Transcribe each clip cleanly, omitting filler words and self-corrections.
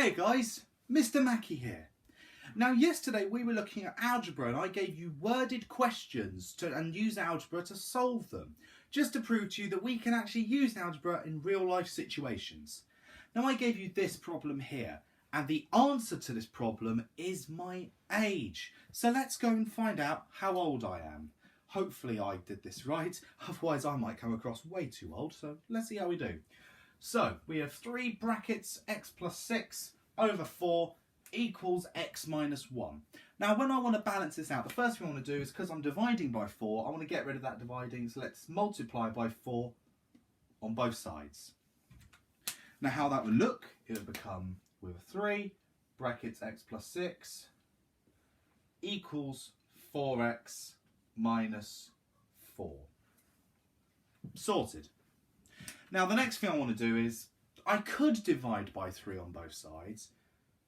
Hey guys, Mr. Mackey here. Now yesterday we were looking at algebra and I gave you worded questions and use algebra to solve them, just to prove to you that we can actually use algebra in real life situations. Now I gave you this problem here and the answer to this problem is my age. So let's go and find out how old I am. Hopefully I did this right, otherwise I might come across way too old, so let's see how we do. So we have 3 brackets x plus 6 over 4 equals x minus 1. Now when I want to balance this out, the first thing I want to do is, because I'm dividing by 4, I want to get rid of that dividing, so let's multiply by 4 on both sides. Now how that would look, it would become with a 3 brackets x plus 6 equals 4x minus 4. Sorted. Now the next thing I want to do is, I could divide by 3 on both sides,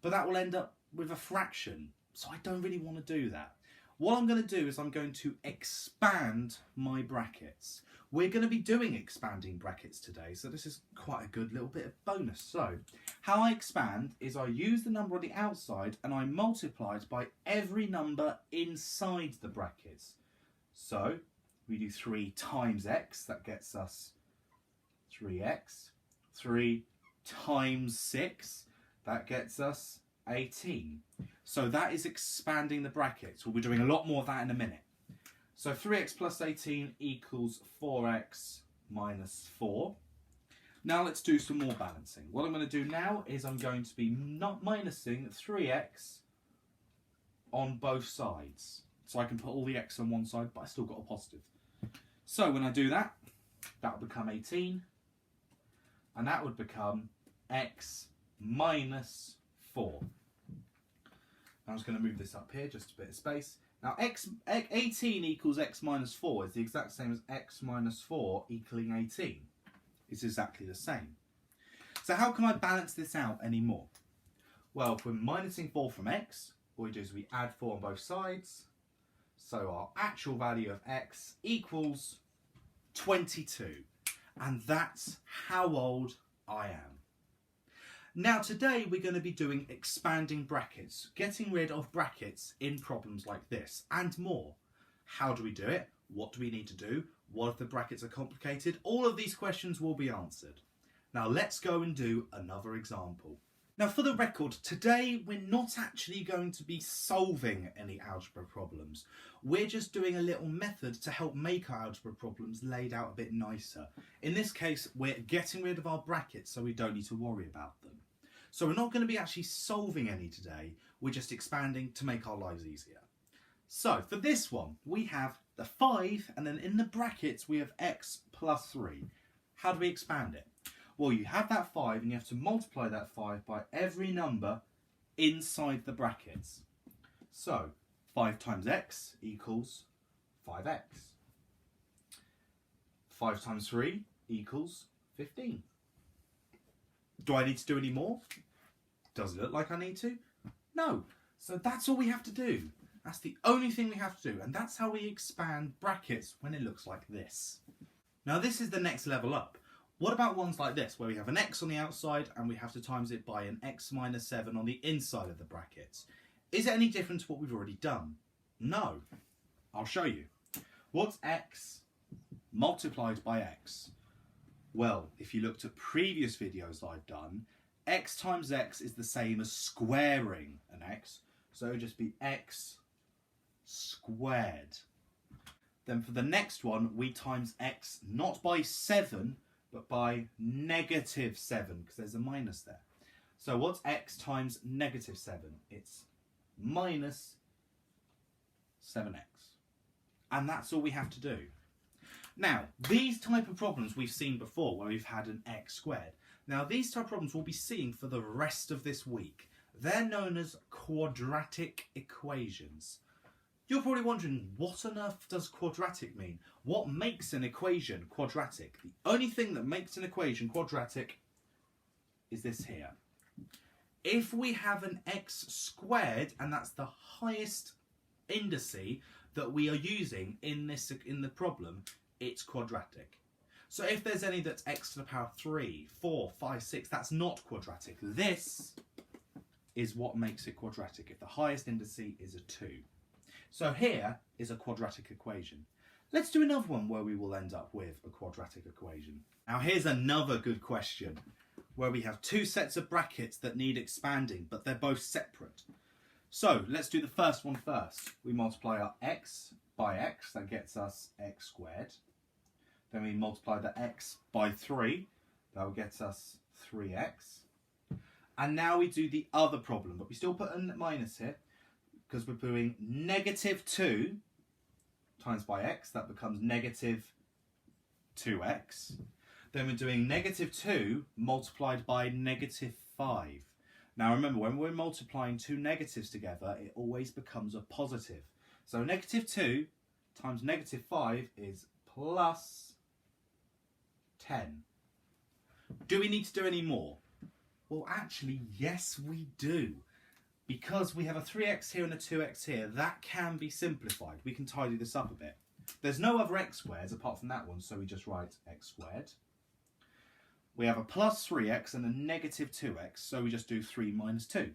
but that will end up with a fraction, so I don't really want to do that. What I'm going to do is I'm going to expand my brackets. We're going to be doing expanding brackets today, so this is quite a good little bit of bonus. So how I expand is I use the number on the outside and I multiply it by every number inside the brackets. So we do 3 times x, that gets us 3x. 3 times 6, that gets us 18. So that is expanding the brackets. We'll be doing a lot more of that in a minute. So 3x plus 18 equals 4x minus 4. Now let's do some more balancing. What I'm going to do now is I'm going to be not minusing 3x on both sides. So I can put all the x on one side, but I still got a positive. So when I do that, that will become 18. And that would become x minus 4. I'm just going to move this up here, just a bit of space. Now 18 equals x minus 4 is the exact same as x minus 4 equaling 18. It's exactly the same. So how can I balance this out anymore? Well, if we're minusing 4 from x, what we do is we add 4 on both sides. So our actual value of x equals 22. And that's how old I am. Now today we're going to be doing expanding brackets, getting rid of brackets in problems like this and more. How do we do it? What do we need to do? What if the brackets are complicated? All of these questions will be answered. Now let's go and do another example. Now for the record, today we're not actually going to be solving any algebra problems. We're just doing a little method to help make our algebra problems laid out a bit nicer. In this case, we're getting rid of our brackets so we don't need to worry about them. So we're not going to be actually solving any today, we're just expanding to make our lives easier. So for this one, we have the 5 and then in the brackets we have x plus 3. How do we expand it? Well, you have that 5 and you have to multiply that 5 by every number inside the brackets. So 5 times x equals 5x. 5 times 3 equals 15. Do I need to do any more? Does it look like I need to? No. So that's all we have to do. That's the only thing we have to do. And that's how we expand brackets when it looks like this. Now this is the next level up. What about ones like this, where we have an x on the outside and we have to times it by an x minus 7 on the inside of the brackets? Is it any different to what we've already done? No. I'll show you. What's x multiplied by x? Well, if you looked at previous videos I've done, x times x is the same as squaring an x. So it would just be x squared. Then for the next one, we times x not by 7, but by negative 7, because there's a minus there. So what's x times negative 7? It's minus 7x. And that's all we have to do. Now, these type of problems we've seen before, where we've had an x squared. Now, these type of problems we'll be seeing for the rest of this week. They're known as quadratic equations. You're probably wondering, what on earth does quadratic mean? What makes an equation quadratic? The only thing that makes an equation quadratic is this here. If we have an x squared, and that's the highest indice that we are using in the problem, it's quadratic. So if there's any that's x to the power 3, 4, 5, 6, that's not quadratic. This is what makes it quadratic, if the highest indice is a 2. So here is a quadratic equation. Let's do another one where we will end up with a quadratic equation. Now here's another good question where we have two sets of brackets that need expanding, but they're both separate. So let's do the first one first. We multiply our x by x, that gets us x squared. Then we multiply the x by 3, that will get us 3x. And now we do the other problem, but we still put a minus here because we're doing negative 2 times by x, that becomes negative 2x. Then we're doing negative 2 multiplied by negative 5. Now remember, when we're multiplying two negatives together, it always becomes a positive. So negative 2 times negative 5 is plus 10. Do we need to do any more? Well, actually, yes, we do. Because we have a 3x here and a 2x here, that can be simplified. We can tidy this up a bit. There's no other x squares apart from that one, so we just write x squared. We have a plus 3x and a negative 2x, so we just do 3 minus 2.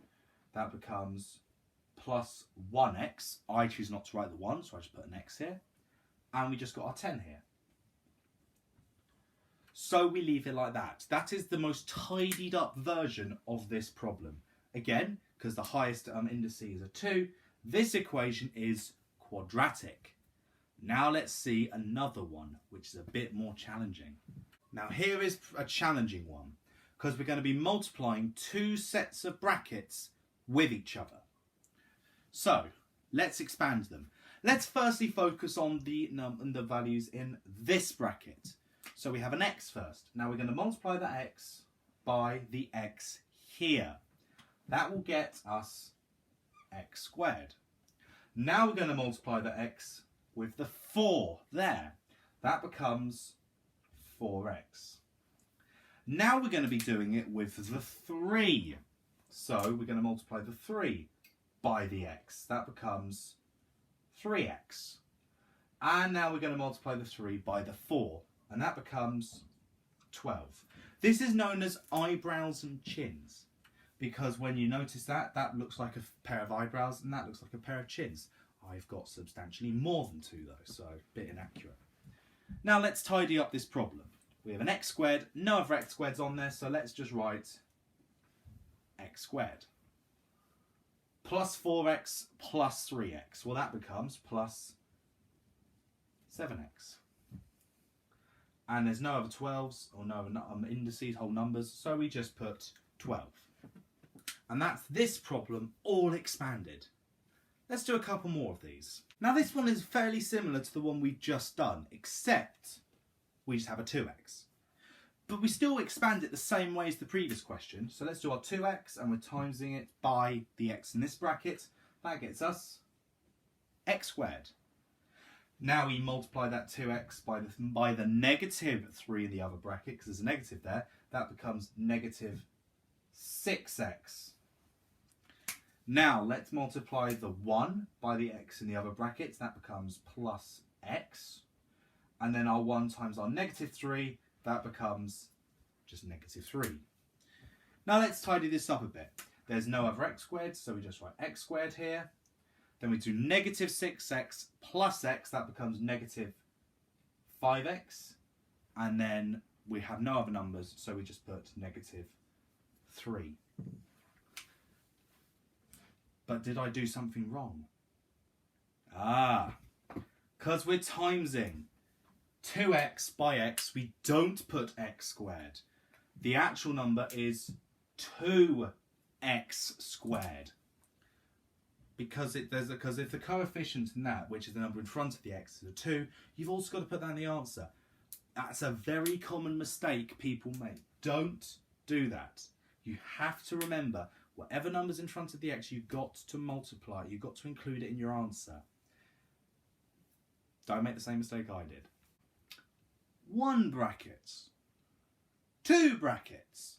That becomes plus 1x. I choose not to write the 1, so I just put an x here. And we just got our 10 here. So we leave it like that. That is the most tidied up version of this problem. Again, because the highest indice is a 2, this equation is quadratic. Now let's see another one, which is a bit more challenging. Now here is a challenging one, because we're going to be multiplying two sets of brackets with each other. So let's expand them. Let's firstly focus on the values in this bracket. So we have an x first. Now we're going to multiply the x by the x here. That will get us x squared. Now we're going to multiply the x with the 4 there. That becomes 4x. Now we're going to be doing it with the 3. So we're going to multiply the 3 by the x. That becomes 3x. And now we're going to multiply the 3 by the 4. And that becomes 12. This is known as eyebrows and chins. Because when you notice that, that looks like a pair of eyebrows and that looks like a pair of chins. I've got substantially more than 2 though, so a bit inaccurate. Now let's tidy up this problem. We have an x squared, no other x squareds on there, so let's just write x squared. Plus 4x plus 3x. Well, that becomes plus 7x. And there's no other 12s or no other indices, whole numbers, so we just put 12. And that's this problem all expanded. Let's do a couple more of these. Now this one is fairly similar to the one we've just done, except we just have a 2x. But we still expand it the same way as the previous question. So let's do our 2x and we're timesing it by the x in this bracket. That gets us x squared. Now we multiply that 2x by the negative 3 in the other bracket, because there's a negative there. That becomes negative 6x. Now let's multiply the 1 by the x in the other brackets. That becomes plus x. And then our 1 times our negative 3, that becomes just negative 3. Now let's tidy this up a bit. There's no other x squared, so we just write x squared here. Then we do negative 6x plus x, that becomes negative 5x. And then we have no other numbers, so we just put negative 3. But did I do something wrong? Because we're timesing 2x by x, we don't put x squared. The actual number is 2x squared. Because if the coefficient in that, which is the number in front of the x, is a 2, you've also got to put that in the answer. That's a very common mistake people make. Don't do that. You have to remember, whatever number's in front of the x, you've got to multiply. You've got to include it in your answer. Don't make the same mistake I did. 1 bracket, 2 brackets,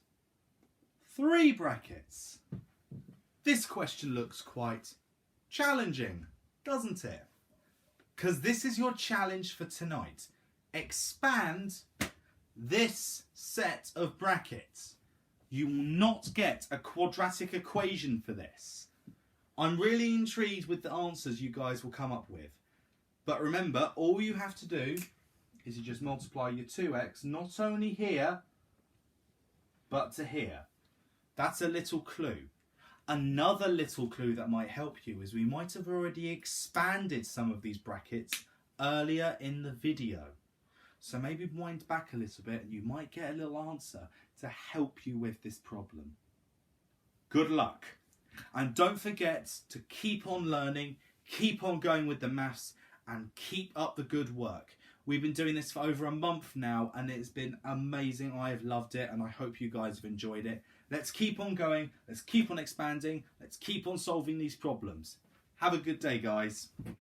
3 brackets. This question looks quite challenging, doesn't it? Because this is your challenge for tonight. Expand this set of brackets. You will not get a quadratic equation for this. I'm really intrigued with the answers you guys will come up with. But remember, all you have to do is you just multiply your 2x not only here, but to here. That's a little clue. Another little clue that might help you is we might have already expanded some of these brackets earlier in the video. So maybe wind back a little bit and you might get a little answer to help you with this problem. Good luck. And don't forget to keep on learning, keep on going with the maths, and keep up the good work. We've been doing this for over a month now and it's been amazing. I have loved it and I hope you guys have enjoyed it. Let's keep on going, let's keep on expanding, let's keep on solving these problems. Have a good day, guys.